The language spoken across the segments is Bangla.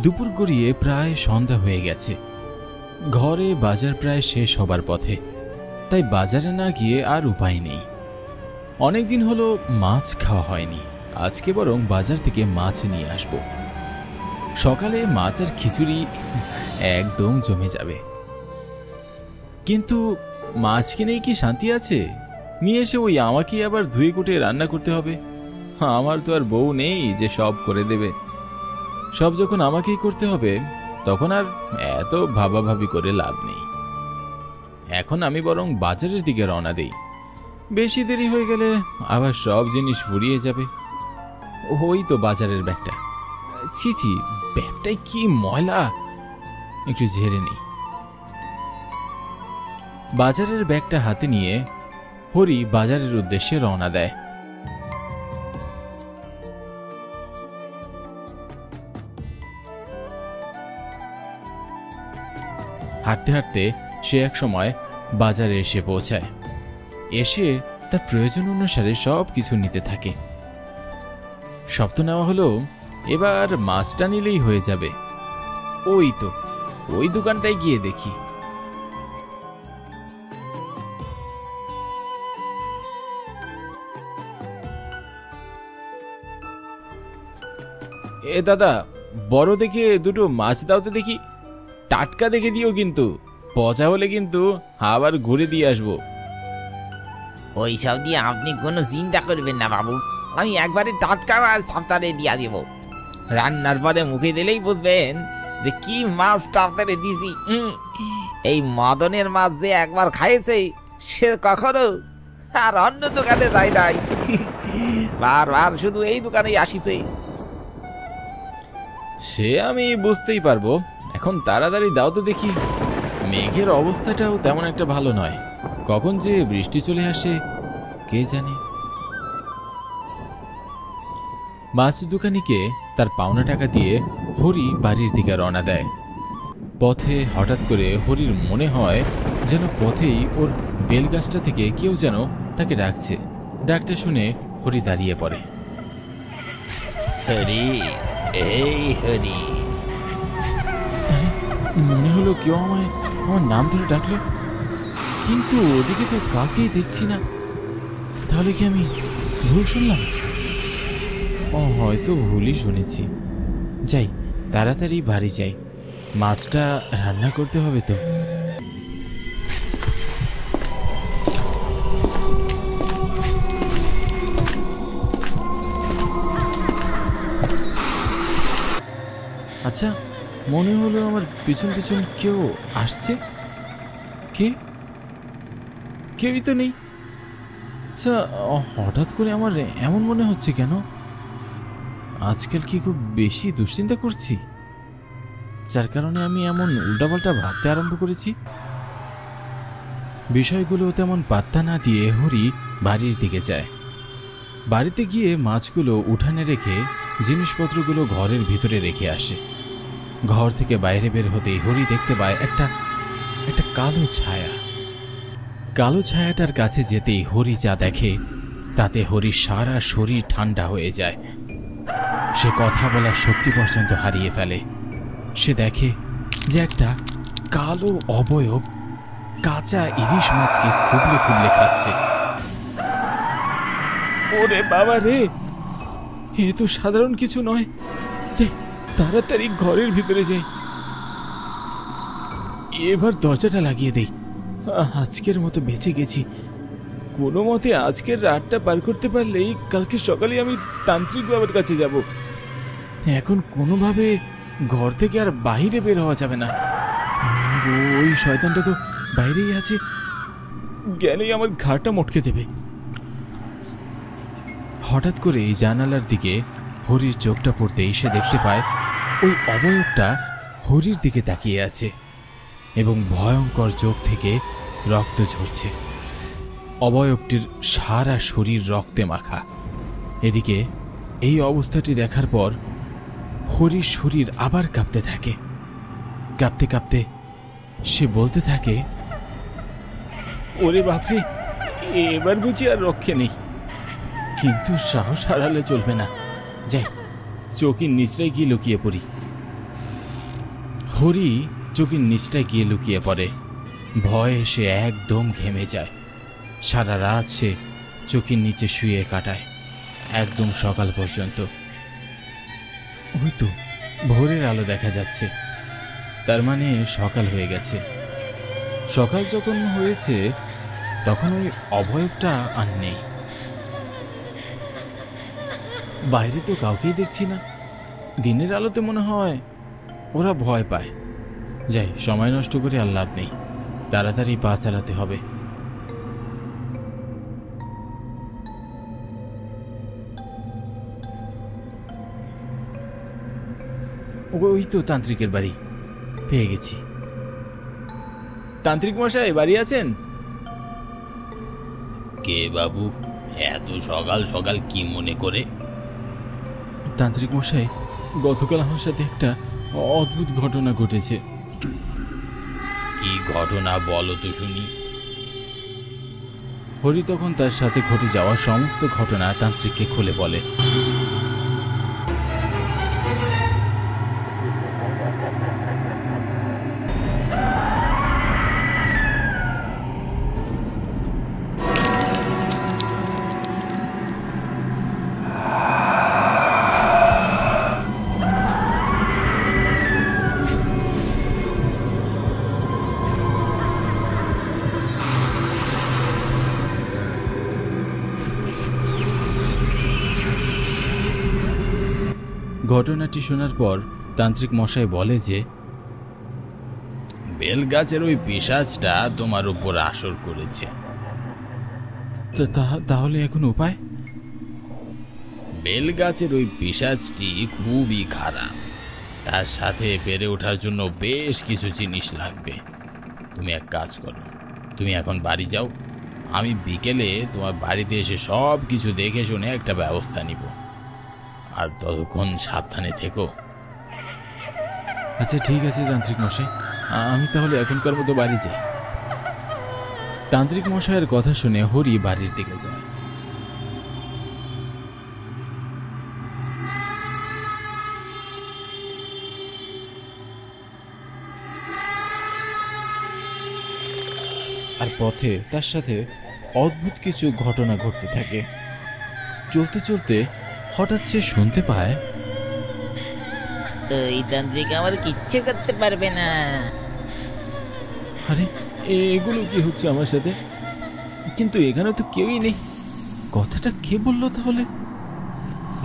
দুপুর গড়িয়ে প্রায় সন্ধ্যা হয়ে গেছে। ঘরে বাজার প্রায় শেষ হবার পথে, তাই বাজারে না গিয়ে আর উপায় নেই। অনেকদিন হলো মাছ খাওয়া হয়নি, আজকে বরং বাজার থেকে মাছ নিয়ে আসব। সকালে মাছ আর খিচুড়ি একদম জমে যাবে। কিন্তু মাছ কিনেই কি শান্তি আছে? নিয়ে এসে ওই আমাকে আবার ধুয়ে কুটে রান্না করতে হবে। আমার তো আর বউ নেই যে সব করে দেবে। সব যখন আমাকেই করতে হবে, তখন আর এত ভাবাভাবি করে লাভ নেই। এখন আমি বরং বাজারের দিকে রওনা দেই। বেশি দেরি হয়ে গেলে আবার সব জিনিস ফুরিয়ে যাবে। ওই তো বাজারের ব্যাগটা। ছি, ব্যাগটাই কি ময়লা, একটু ঝেড়ে নিই। বাজারের ব্যাগটা হাতে নিয়ে হরি বাজারের উদ্দেশ্যে রওনা দেয়। হাঁটতে হাঁটতে সে এক সময় বাজারে এসে পৌঁছায়। এসে তার প্রয়োজন অনুসারে সব কিছু নিতে থাকে। সব তো নেওয়া হলো, এবার মাছটা নিলেই হয়ে যাবে। ওই তো ওই দোকানটায় গিয়ে দেখি। এ দাদা, বড় দেখে দুটো মাছ দাও তো দেখি। টাটকা দেখে দিও কিন্তু, পচা হলে কিন্তু আবার ঘুরে দিয়ে আসবো। ওইসব দিয়ে আপনি কোনো চিন্তা করবেন না বাবু, আমি একবারে টাটকা মাছ সাপ্তাহে দিয়া দেব। রান্নার পরে মুখে দিলেই বুঝবেন যে কি মাছ সাপ্তাহে দিছি। এই মদনের মাছ যে একবার খাইছে সে কখনো আর অন্য দোকানে যায় নাই, বারবার শুধু এই দোকানেই আসিছে। সে আমি বুঝতেই পারবো, এখন তাড়াতাড়ি দাও তো দেখি। মেঘের অবস্থাটাও তেমন একটা ভালো নয়, কখন যে বৃষ্টি চলে আসে কে জানে। মাছ দোকানিকে তার পাওনা টাকা দিয়ে হরি বাড়ির দিকে রওনা দেয়। পথে হঠাৎ করে হরির মনে হয় যেন পথেই ওর বেলগাছটা থেকে কেউ যেন তাকে ডাকছে। ডাকটা শুনে হরি দাঁড়িয়ে পড়ে। হরি, এই হরি। মনে হলো কেউ আমায় আমার নাম ধরে ডাকলো, কিন্তু ওদিকে তো কাকেই দেখছি না। তাহলে কি আমি ভুল শুনলাম? হয়তো ভুলই শুনেছি। যাই, তাড়াতাড়ি বাড়ি যাই, মাছটা রান্না করতে হবে তো। আচ্ছা, মনে হলো আমার পিছন পিছন কেউ আসছে। কেউই তো নেই। আচ্ছা, হঠাৎ করে আমার এমন মনে হচ্ছে কেন? আজকাল কি খুব বেশি দুশ্চিন্তা করছি, যার কারণে আমি এমন উল্টাপাল্টা ভাবতে আরম্ভ করেছি? বিষয়গুলো তেমন পাত্তা না দিয়ে হরি বাড়ির দিকে যায়। বাড়িতে গিয়ে মাছগুলো উঠানে রেখে জিনিসপত্রগুলো ঘরের ভিতরে রেখে আসে। ঘর থেকে বাইরে বের হতেই হরি দেখতে পায় একটা কালো ছায়া। কালো ছায়াটার কাছে যেতেই হরি যা দেখে তাতে হরির সারা শরীর ঠান্ডা হয়ে যায়। সে কথা বলার শক্তি পর্যন্ত হারিয়ে ফেলে। সে দেখে যে একটা কালো অবয়ব কাঁচা ইলিশ মাছকে খুবলে খুবলে খাচ্ছে। ওরে বাবা রে, এ তো সাধারণ কিছু নয়। যাই, তাড়াতাড়ি ঘরের ভিতরে যাই। এবার দরজাটা লাগিয়ে দেই। আজকের মতো বেঁচে গেছি। কোনো মতে আজকের রাতটা পার করতে পারলেই কালকে সকালে আমি তান্ত্রিক বাবার কাছে যাব। এখন কোনোভাবে ঘর থেকে আর বাইরে বের হওয়া যাবে না। ওই শয়তানটা তো বাইরেই আছে, গেলেই আমার ঘাড়টা মটকে দেবে। হঠাৎ করে এই জানালার দিকে হরির চোখটা পড়তেই সে দেখতে পায় ওই অবয়বটা হরির দিকে তাকিয়ে আছে এবং ভয়ঙ্কর চোখ থেকে রক্ত ঝরছে। অবয়বটির সারা শরীর রক্তে মাখা। এদিকে এই অবস্থাটি দেখার পর হরির শরীর আবার কাঁপতে থাকে। কাঁপতে কাঁপতে সে বলতে থাকে, ওরে বাপরে, এবার বুঝি আর রক্ষে নেই। কিন্তু সাহস হারালে চলবে না। যাই, চৌকির নিচড়ায় গিয়ে লুকিয়ে পড়ি। হরি চোখের নিচটায় গিয়ে লুকিয়ে পড়ে। ভয়ে সে একদম ঘেমে যায়। সারা রাত সে চোখের নিচে শুয়ে কাটায়, একদম সকাল পর্যন্ত। ওই তো ভোরের আলো দেখা যাচ্ছে, তার মানে সকাল হয়ে গেছে। সকাল যখন হয়েছে তখন ওই অভয়টা আর নেই। বাইরে তো কাউকেই দেখছি না। দিনের আলোতে মনে হয় ওরা ভয় পায়। যাই, সময় নষ্ট করে আর লাভ নেই, তাড়াতাড়ি পা চালাতে হবে। ওই তো তান্ত্রিকের বাড়ি, পেয়ে গেছি। তান্ত্রিক মশাই বাড়ি আছেন? কে বাবু, এত সকাল সকাল কি মনে করে? তান্ত্রিক মশাই, গতকাল আমার সাথে একটা অদ্ভুত ঘটনা ঘটেছে। কি ঘটনা বলো তো শুনি। হরি তখন তার সাথে ঘটে যাওয়া সমস্ত ঘটনা তান্ত্রিককে খুলে বলে। ঘটনাটি শোনার পর তান্ত্রিক মশাই বলে যে, বেলগাছের ওই পিশাচটা তোমার উপর আসর করেছে। তাহলে এখন উপায়? বেলগাছের ওই পিশাচটি খুবই খারাপ, তার সাথে পেরে ওঠার জন্য বেশ কিছু জিনিস লাগবে। তুমি এক কাজ করো, তুমি এখন বাড়ি যাও, আমি বিকেলে তোমার বাড়িতে এসে সব কিছু দেখে শুনে একটা ব্যবস্থা নিব, আর ততক্ষণ সাবধানে থেকো। আচ্ছা ঠিক আছে তান্ত্রিক মশাই, আমি তাহলে এখনকার মতো বাড়ি যাই। তান্ত্রিক মশাইয়ের কথা শুনে হরি বাড়ির দিকে যায়। আর পথে তার সাথে অদ্ভুত কিছু ঘটনা ঘটতে থাকে। চলতে চলতে হঠাৎ সে শুনতে পায়, ওই তান্ত্রিক আমার কিচ্ছু করতে পারবে না। আরে এগুলো কি হচ্ছে আমার সাথে? কিন্তু এখানে তো কেউই নেই। কথাটা কে বললো তাহলে?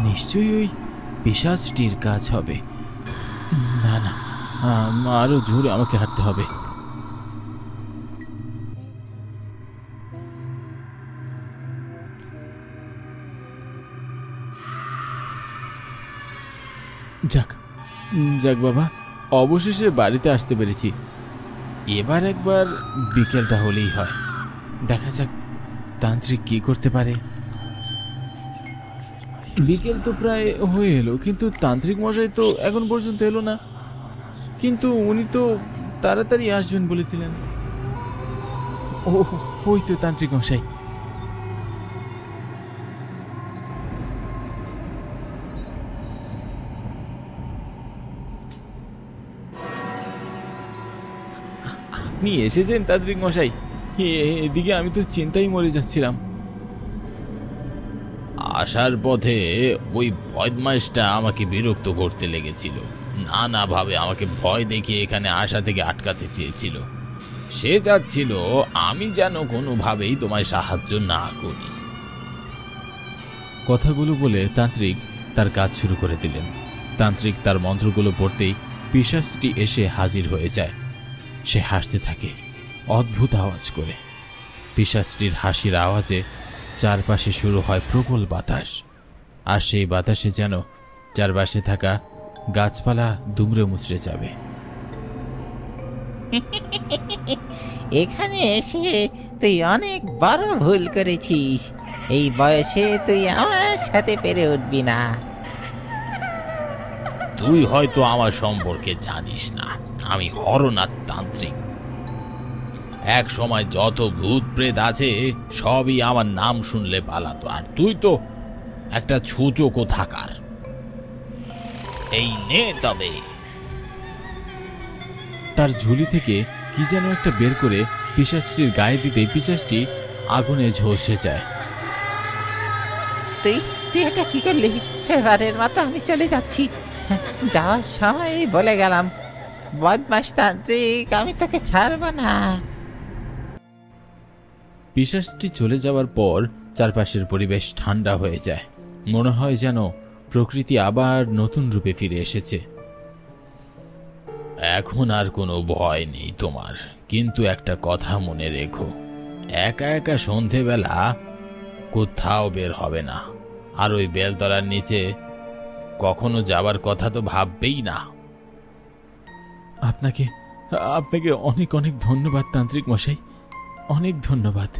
নিশ্চয়ই ওই পিশাচটির কাজ হবে। না না, আরো জোরে আমাকে হাঁটতে হবে। যাক যাক বাবা, অবশেষে বাড়িতে আসতে পেরেছি। এবার একবার বিকেলটা হলেই হয়, দেখা যাক তান্ত্রিক কি করতে পারে। বিকেল তো প্রায় হয়ে এলো, কিন্তু তান্ত্রিক মশাই তো এখন পর্যন্ত এলো না। কিন্তু উনি তো তাড়াতাড়ি আসবেন বলেছিলেন। ও, ওই তো তান্ত্রিক মশাই। আপনি এসেছেন তান্ত্রিক মশাই? এদিকে আমি তো চিন্তায় মরে যাচ্ছিলাম। আসার পথে ওই বদমাইশটা আমাকে বিরক্ত করতে লেগেছিল, নানাভাবে আমাকে ভয় দেখিয়ে এখানে আসা থেকে আটকাতে চেয়েছিল। সে চাচ্ছিল আমি যেন কোনোভাবেই তোমায় সাহায্য না করি। কথাগুলো বলে তান্ত্রিক তার কাজ শুরু করে দিলেন। তান্ত্রিক তার মন্ত্রগুলো পড়তেই পিশাচটি এসে হাজির হয়ে যায়। সে হাসতে থাকে অদ্ভুত আওয়াজ করে। পিশাচটির হাসির আওয়াজে চারপাশে শুরু হয় প্রবল বাতাস, আর সেই বাতাসে যেন চারপাশে থাকা গাছপালা দুমড়ে মুচড়ে যাবে। এখানে এসে তুই অনেক বড় ভুল করেছিস। এই বয়সে তুই আমার সাথে পেরে উঠবি না। তুই হয়তো আমার সম্পর্কে জানিস না, আমি হরনাথ তান্ত্রিক। এক সময় যত ভূত প্রেত আছে সবই আমার নাম শুনলে পালাতো, আর তুই তো একটা ছুচোকো থাকার। এই নে তবে। তার ঝুলি থেকে কি যেন একটা বের করে পিশাচটির গায়ে দিতে পিশাচটি আগুনে ঝলসে যায়। তুই তুই এটা কি করলি? এবারের মতো আমি চলে যাচ্ছি। যাওয়ার সময় বলে গেলাম, বদমাশ তান্ত্রিক, আমি তোকে ছাড়ব না। পিশাচটি চলে যাওয়ার পর চারপাশের পরিবেশ ঠান্ডা হয়ে যায়। মনে হয় যেন প্রকৃতি আবার নতুন রূপে ফিরে এসেছে। এখন আর কোনো ভয় নেই তোমার, কিন্তু একটা কথা মনে রেখো, একা একা সন্ধেবেলা কোথাও বের হবে না, আর ওই বেলতলার নিচে কখনো যাবার কথা তো ভাববেই না। আপনাকে আপনাকে অনেক অনেক ধন্যবাদ তান্ত্রিক মশাই, অনেক ধন্যবাদ।